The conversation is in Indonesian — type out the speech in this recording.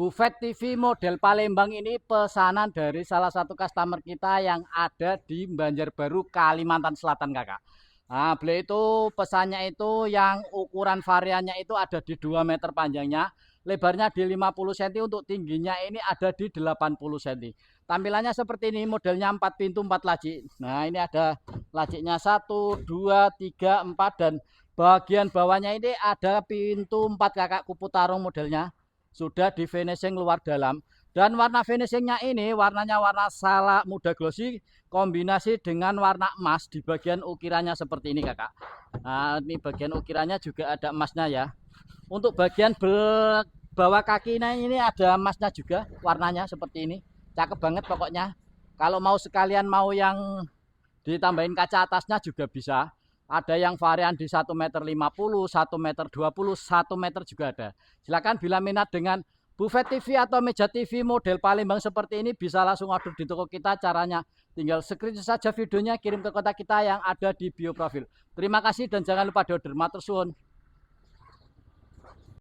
Buffet TV model Palembang ini pesanan dari salah satu customer kita yang ada di Banjarbaru, Kalimantan Selatan, kakak. Nah, beliau itu pesannya itu yang ukuran variannya itu ada di 2 meter panjangnya, lebarnya di 50 cm, untuk tingginya ini ada di 80 cm. Tampilannya seperti ini, modelnya 4 pintu 4 laci. Nah, ini ada lacinya 1, 2, 3, 4, dan bagian bawahnya ini ada pintu 4, kakak, kupu tarung modelnya. Sudah di finishing luar dalam, dan warna finishingnya ini warnanya warna salak muda glossy kombinasi dengan warna emas di bagian ukirannya seperti ini, kakak. Nah, ini bagian ukirannya juga ada emasnya ya. Untuk bagian bawah kakinya ini ada emasnya juga, warnanya seperti ini, cakep banget pokoknya. Kalau mau sekalian mau yang ditambahin kaca atasnya juga bisa. Ada yang varian di 1,50 meter, 1,20 meter, 1 meter juga ada. Silakan bila minat dengan Buffet TV atau meja TV model Palembang seperti ini, bisa langsung order di toko kita. Caranya tinggal screenshot saja videonya, kirim ke kontak kita yang ada di bio profil. Terima kasih dan jangan lupa di order. Matur suwun.